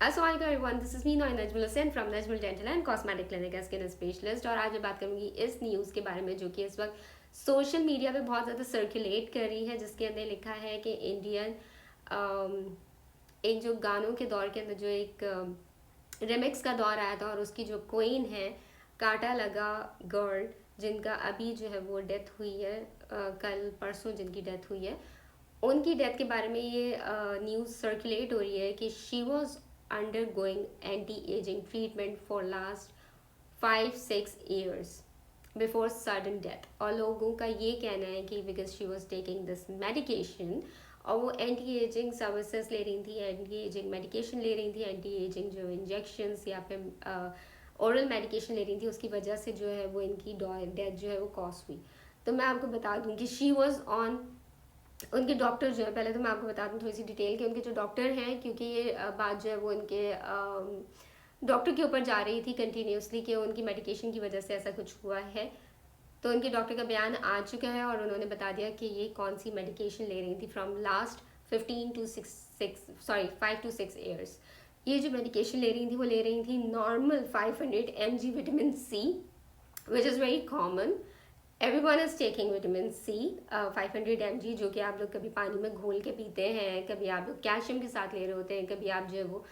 अस्सलाम everyone, this is me Najmul Hussain from Najmul dental and cosmetic clinic skin specialist. और आज मैं बात करूंगी इस न्यूज़ के बारे में जो कि इस वक्त सोशल मीडिया पे बहुत ज़्यादा सर्कुलेट कर रही है, जिसके अंदर लिखा है कि इंडियन एक जो गानों के दौर के अंदर जो एक रिमिक्स का दौर आया था और उसकी जो क्वीन है काटा लगा गर्ल, जिनका अभी जो है वो डेथ हुई है, कल परसों जिनकी डेथ हुई है, उनकी डेथ के बारे में ये न्यूज़ सर्कुलेट हो रही है कि she was undergoing anti-aging treatment for last 5-6 years before sudden death। और लोगों का ये कहना है कि because she was taking this medication, और वो एंटी एजिंग सर्विसेज ले रही थी, एंटी एजिंग मेडिकेशन ले रही थी, एंटी एजिंग जो इंजेक्शंस या फिर ओरल मेडिकेशन ले रही थी, उसकी वजह से जो है वो इनकी डेथ जो है वो कॉज हुई। तो मैं आपको बता दूं कि शी वॉज ऑन, उनके डॉक्टर जो है, पहले तो मैं आपको बता दूं थोड़ी सी डिटेल कि उनके जो डॉक्टर हैं, क्योंकि ये बात जो है वो उनके डॉक्टर के ऊपर जा रही थी कंटिन्यूसली कि उनकी मेडिकेशन की वजह से ऐसा कुछ हुआ है। तो उनके डॉक्टर का बयान आ चुका है और उन्होंने बता दिया कि ये कौन सी मेडिकेशन ले रही थी फ्रॉम लास्ट 5 to 6 ईयर्स। ये जो मेडिकेशन ले रही थी वो ले रही थी normal 500 mg vitamin C, which is very common. Everyone is taking vitamin C 500 mg, जो कि आप लोग कभी पानी में घोल के पीते हैं, कभी आप लोग कैल्शियम के साथ ले रहे होते हैं, कभी आप जो है वो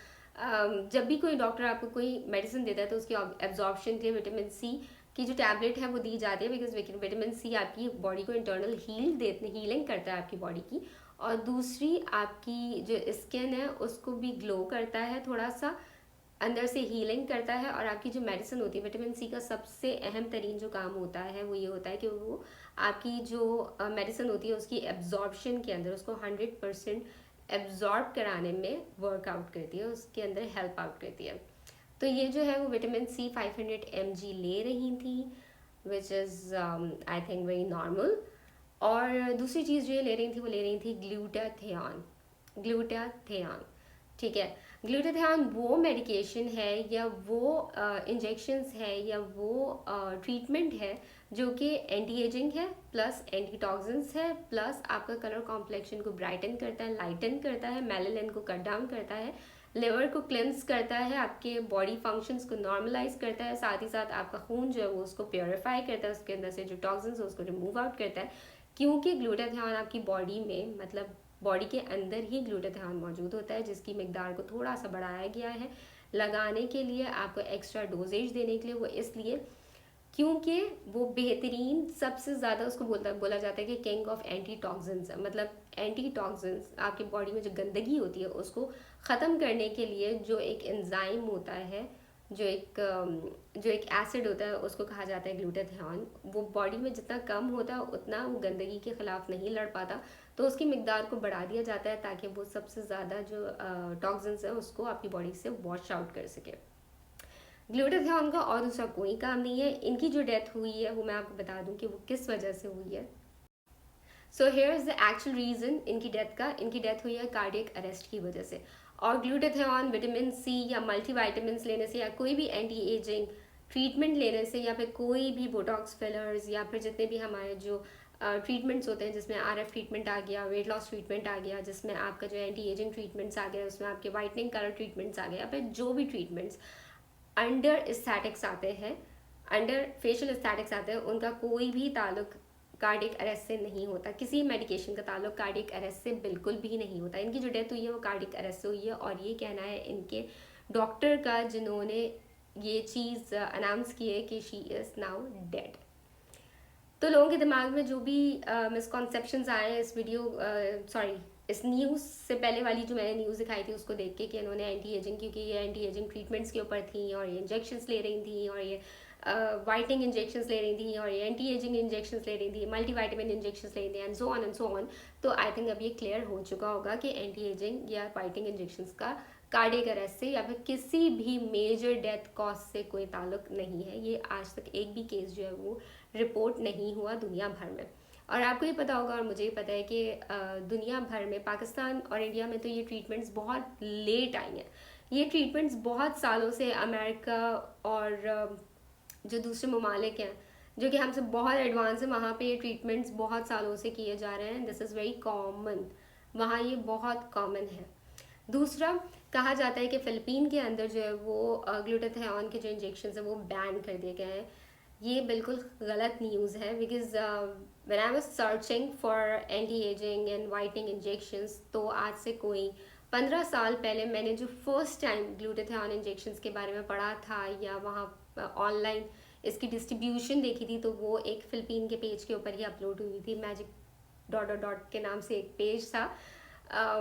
जब भी कोई डॉक्टर आपको कोई मेडिसिन देता है तो उसकी एब्जॉर्प्शन के लिए विटामिन सी की जो टैबलेट है वो दी जाती है, बिकॉज विटामिन सी आपकी बॉडी को इंटरनल हीलिंग करता है आपकी बॉडी की, और दूसरी आपकी जो स्किन है उसको भी ग्लो करता है, थोड़ा सा अंदर से हीलिंग करता है। और आपकी जो मेडिसिन होती है, विटामिन सी का सबसे अहम तरीन जो काम होता है वो ये होता है कि वो आपकी जो मेडिसिन होती है उसकी एब्जॉर्बशन के अंदर उसको 100% एब्जॉर्ब कराने में वर्कआउट करती है, उसके अंदर हेल्प आउट करती है। तो ये जो है वो विटामिन सी 500 mg ले रही थी, which is I think very normal. और दूसरी चीज़ जो ये ले रही थी वो ले रही थी ग्लूटाथियान। ठीक है, ग्लूटाथियान वो मेडिकेशन है या वो इंजेक्शंस है या वो ट्रीटमेंट है जो कि एंटी एजिंग है, प्लस एंटी टॉक्सिन्स है, प्लस आपका कलर कॉम्प्लेक्शन को ब्राइटन करता है, लाइटन करता है, मेलानिन को कट डाउन करता है, लिवर को क्लेंस करता है, आपके बॉडी फंक्शंस को नॉर्मलाइज करता है, साथ ही साथ आपका खून जो है वो उसको प्योरीफाई करता है, उसके अंदर से जो टॉक्सिन्स है उसको रिमूव आउट करता है। क्योंकि ग्लूटाथियान आपकी बॉडी में, मतलब बॉडी के अंदर ही ग्लूटाथियान मौजूद होता है, जिसकी मिकदार को थोड़ा सा बढ़ाया गया है लगाने के लिए, आपको एक्स्ट्रा डोजेज देने के लिए। वो इसलिए क्योंकि वो बेहतरीन, सबसे ज़्यादा उसको बोला जाता है कि किंग ऑफ एंटी टॉक्सिन्स, मतलब एंटी टॉक्सिन्स आपकी बॉडी में जो गंदगी होती है उसको ख़त्म करने के लिए जो एक एंजाइम होता है, जो एक एसिड होता है उसको कहा जाता है ग्लूटाथियान। वो बॉडी में जितना कम होता है उतना वो गंदगी के ख़िलाफ़ नहीं लड़ पाता, तो उसकी मिकदार को बढ़ा दिया जाता है ताकि वो सबसे ज़्यादा जो टॉक्सिन्स है उसको आपकी बॉडी से वॉश आउट कर सके। ग्लूटाथियान का और दूसरा कोई काम नहीं है। इनकी जो डेथ हुई है वो मैं आपको बता दूं कि वो किस वजह से हुई है। So here is the actual reason इनकी डेथ का। इनकी डेथ हुई है कार्डियक अरेस्ट की वजह से। और ग्लूटाथियान, विटामिन सी या मल्टीविटामिन लेने से या कोई भी एंटी एजिंग ट्रीटमेंट लेने से या फिर कोई भी बोटॉक्स फिलर्स या फिर जितने भी हमारे जो ट्रीटमेंट्स होते हैं, जिसमें आरएफ ट्रीटमेंट आ गया, वेट लॉस ट्रीटमेंट आ गया, जिसमें आपका जो एंटी एजिंग ट्रीटमेंट्स आ गया, उसमें आपके वाइटनिंग कलर ट्रीटमेंट्स आ गए, या फिर जो भी ट्रीटमेंट्स अंडर एस्थेटिक्स आते हैं, अंडर फेशियल एस्थेटिक्स आते हैं, उनका कोई भी ताल्लुक कार्डिक अरेस्ट से नहीं होता। किसी मेडिकेशन का ताल्लुक कार्डिक अरेस्ट से बिल्कुल भी नहीं होता। इनकी जो डेथ हुई है वो कार्डिक अरेस्ट से हुई है, और ये कहना है इनके डॉक्टर का, जिन्होंने ये चीज़ अनाउंस की है कि शी इज़ नाउ डेड। तो लोगों के दिमाग में जो भी मिसकॉन्सेप्शंस आए हैं इस वीडियो, सॉरी, इस न्यूज़ से पहले वाली जो मैंने न्यूज़ दिखाई थी उसको देख के कि इन्होंने एंटी एजिंग, क्योंकि ये एंटी एजिंग ट्रीटमेंट्स के ऊपर थी और ये इंजेक्शंस ले रही थी, और ये वाइटनिंग इंजेक्शंस ले रही थी, और ये एंटी एजिंग इंजेक्शंस ले रही थी, मल्टीविटामिन इंजेक्शंस ले रही थी, एंड सो ऑन। तो आई थिंक अब ये क्लियर हो चुका होगा कि एंटी एजिंग या वाइटनिंग इंजेक्शंस का कार्डियक अरेस्ट से या फिर किसी भी मेजर डेथ कॉज से कोई ताल्लुक नहीं है। ये आज तक एक भी केस जो है वो रिपोर्ट नहीं हुआ दुनिया भर में। और आपको ये पता होगा और मुझे ये पता है कि दुनिया भर में, पाकिस्तान और इंडिया में तो ये ट्रीटमेंट्स बहुत लेट आई हैं। ये ट्रीटमेंट्स बहुत सालों से अमेरिका और जो दूसरे ममालिक हैं जो कि हमसे बहुत एडवांस है, वहाँ पे ये ट्रीटमेंट्स बहुत सालों से किए जा रहे हैं। दिस इज़ वेरी कॉमन, वहाँ ये बहुत कॉमन है। दूसरा, कहा जाता है कि फ़िलिपीन के अंदर जो है वो ग्लूटाथियोन के जो इंजेक्शन है वो बैन कर दिए गए हैं। ये बिल्कुल गलत न्यूज़ है, because when I was searching for anti ageing and whitening injections, तो आज से कोई 15 साल पहले मैंने जो फर्स्ट टाइम ग्लूटाथियोन इंजेक्शंस के बारे में पढ़ा था या वहाँ ऑनलाइन इसकी डिस्ट्रीब्यूशन देखी थी, तो वो एक फ़िलिपीन के पेज के ऊपर ही अपलोड हुई थी। मैजिक डॉट डॉट डॉट के नाम से एक पेज था,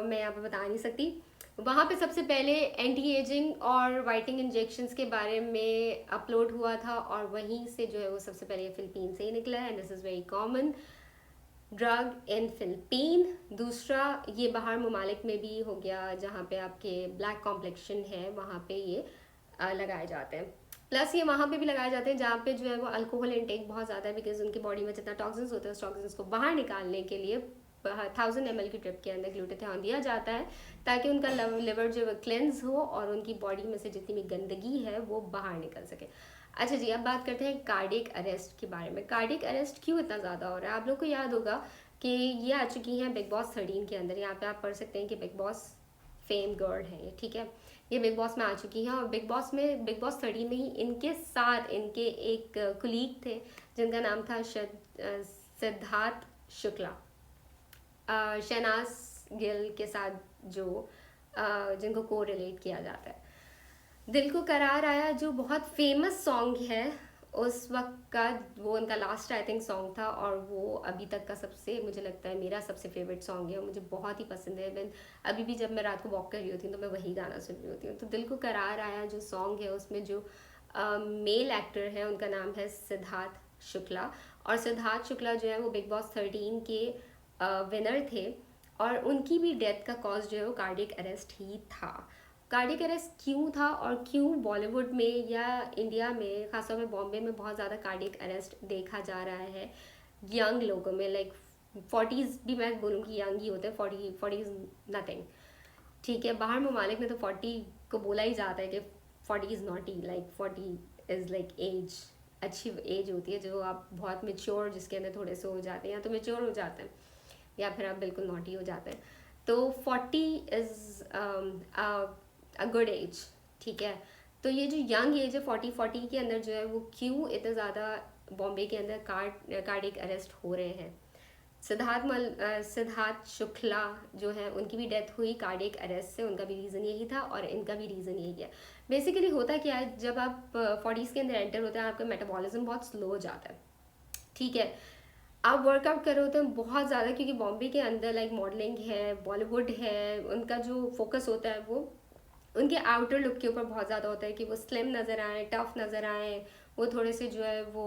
मैं यहाँ पे बता नहीं सकती। वहाँ पे सबसे पहले एंटी एजिंग और वाइटनिंग इंजेक्शंस के बारे में अपलोड हुआ था, और वहीं से जो है वो सबसे पहले फ़िलिपीन से ही निकला है, and this is very common drug in Philippine. दूसरा, ये बाहर ममालिक में भी हो गया जहाँ पे आपके ब्लैक कॉम्प्लेक्शन है, वहाँ पे ये लगाए जाते हैं। प्लस ये वहाँ पे भी लगाए जाते हैं जहाँ पे जो है वो अल्कोहल इंटेक बहुत ज़्यादा है, बिकॉज उनकी बॉडी में जितना टॉक्सिन्स होते हैं उस टॉक्सिन्स को बाहर निकालने के लिए 1000 ml की ट्रिप के अंदर ग्लूटाथियोन दिया जाता है, ताकि उनका लिवर जो है क्लेंस हो और उनकी बॉडी में से जितनी भी गंदगी है वो बाहर निकल सके। अच्छा जी, अब बात करते हैं कार्डियक अरेस्ट के बारे में। कार्डियक अरेस्ट क्यों इतना ज़्यादा हो रहा है? आप लोग को याद होगा कि ये आ चुकी हैं बिग बॉस 13 के अंदर। यहाँ पे आप पढ़ सकते हैं कि बिग बॉस फेम गर्ल है ये, ठीक है। ये बिग बॉस में आ चुकी हैं, और बिग बॉस 13 में ही इनके साथ इनके एक कुलीग थे जिनका नाम था सिद्धार्थ शुक्ला, शहनाज गिल के साथ, जो जिनको को रिलेट किया जाता है। दिल को करार आया जो बहुत फेमस सॉन्ग है उस वक्त का, वो उनका लास्ट आई थिंक सॉन्ग था, और वो अभी तक का सबसे, मुझे लगता है मेरा सबसे फेवरेट सॉन्ग है, मुझे बहुत ही पसंद है। मैं अभी भी जब मैं रात को वॉक कर रही होती हूँ तो मैं वही गाना सुन रही होती हूँ। तो दिल को करार आया जो सॉन्ग है, उसमें जो मेल एक्टर है उनका नाम है सिद्धार्थ शुक्ला, और सिद्धार्थ शुक्ला जो है वो बिग बॉस 13 के विनर थे, और उनकी भी डेथ का कॉज जो है वो कार्डियक अरेस्ट ही था। कार्डियक अरेस्ट क्यों था और क्यों बॉलीवुड में या इंडिया में, खासतौर में बॉम्बे में बहुत ज़्यादा कार्डियक अरेस्ट देखा जा रहा है यंग लोगों में? लाइक 40s भी मैं बोलूँगी यंग ही होते हैं, 40 नथिंग, ठीक है। बाहर ममालिक में तो 40 को बोला ही जाता है कि 40 is naughty, like 40 is like age, अच्छी एज होती है जो आप बहुत मेच्योर, जिसके अंदर थोड़े से हो जाते हैं, या तो मेच्योर हो जाते हैं या फिर आप बिल्कुल नॉटी हो जाते हैं। तो 40 इज़ अ गुड एज, ठीक है। तो ये जो यंग एज है 40 के अंदर जो है वो क्यों इतना ज़्यादा बॉम्बे के अंदर कार्डियक अरेस्ट हो रहे हैं? सिद्धार्थ शुक्ला जो है उनकी भी डेथ हुई कार्डियक अरेस्ट से, उनका भी रीज़न यही था और इनका भी रीज़न यही है। बेसिकली होता क्या है, जब आप 40s के अंदर एंटर होते हैं आपका मेटाबॉलिज्म बहुत स्लो हो जाता है, ठीक है। आप वर्कआउट कर रहे होते हैं बहुत ज़्यादा, क्योंकि बॉम्बे के अंदर लाइक मॉडलिंग है, बॉलीवुड है, उनका जो फोकस होता है वो उनके आउटर लुक के ऊपर बहुत ज़्यादा होता है कि वो स्लिम नज़र आए, टफ नज़र आए, वो थोड़े से जो है वो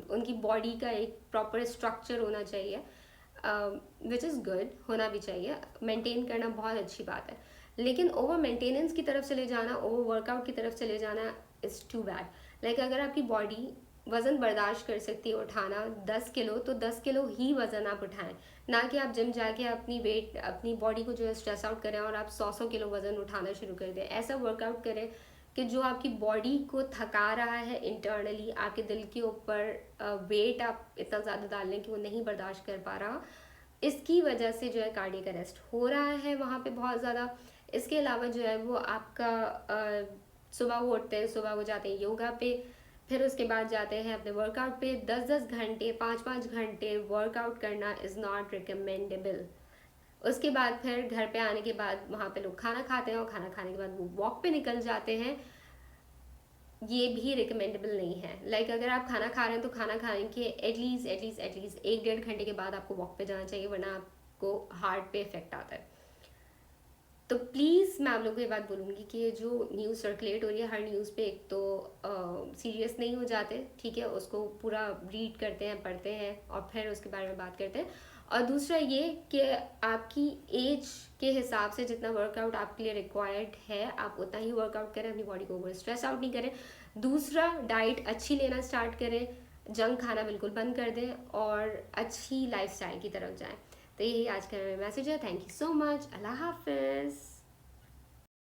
उनकी बॉडी का एक प्रॉपर स्ट्रक्चर होना चाहिए, विच इज़ गुड, होना भी चाहिए, मेंटेन करना बहुत अच्छी बात है। लेकिन ओवर मेंटेनेंस की तरफ चले जाना, ओवर वर्कआउट की तरफ चले जाना इज़ टू बैड। लाइक अगर आपकी बॉडी वज़न बर्दाश्त कर सकती है उठाना 10 किलो, तो 10 किलो ही वज़न आप उठाएं, ना कि आप जिम जाके अपनी बॉडी को जो है स्ट्रेस आउट करें और आप 100 किलो वज़न उठाना शुरू कर दें। ऐसा वर्कआउट करें कि जो आपकी बॉडी को थका रहा है इंटरनली, आपके दिल के ऊपर वेट आप इतना ज़्यादा डाल लें कि वो नहीं बर्दाश्त कर पा रहा, इसकी वजह से जो है कार्डियक अरेस्ट हो रहा है वहाँ पे बहुत ज़्यादा। इसके अलावा जो है वो आपका सुबह वो उठते हैं, सुबह वो जाते हैं योगा पे, फिर उसके बाद जाते हैं अपने वर्कआउट पे। 10-10 घंटे 5-5 घंटे वर्कआउट करना इज़ नॉट रिकमेंडेबल। उसके बाद फिर घर पे आने के बाद वहाँ पे लोग खाना खाते हैं, और खाना खाने के बाद वो वॉक पे निकल जाते हैं, ये भी रिकमेंडेबल नहीं है। लाइक अगर आप खाना खा रहे हैं तो खाना खाने के एटलीस्ट 1-1.5 घंटे के बाद आपको वॉक पे जाना चाहिए, वरना आपको हार्ट पे इफेक्ट आता है। तो प्लीज़ मैं आप लोगों को ये बात बोलूँगी कि ये जो न्यूज़ सर्कुलेट हो रही है, हर न्यूज़ पे एक तो सीरियस नहीं हो जाते, ठीक है, उसको पूरा रीड करते हैं, पढ़ते हैं और फिर उसके बारे में बात करते हैं। और दूसरा ये कि आपकी एज के हिसाब से जितना वर्कआउट आपके लिए रिक्वायर्ड है आप उतना ही वर्कआउट करें, अपनी बॉडी को ओवर स्ट्रेस आउट नहीं करें। दूसरा, डाइट अच्छी लेना स्टार्ट करें, जंक खाना बिल्कुल बंद कर दें और अच्छी लाइफस्टाइल की तरफ जाएं। तो यही आज का मैसेज है। Thank you so much. अल्लाह हाफिज़।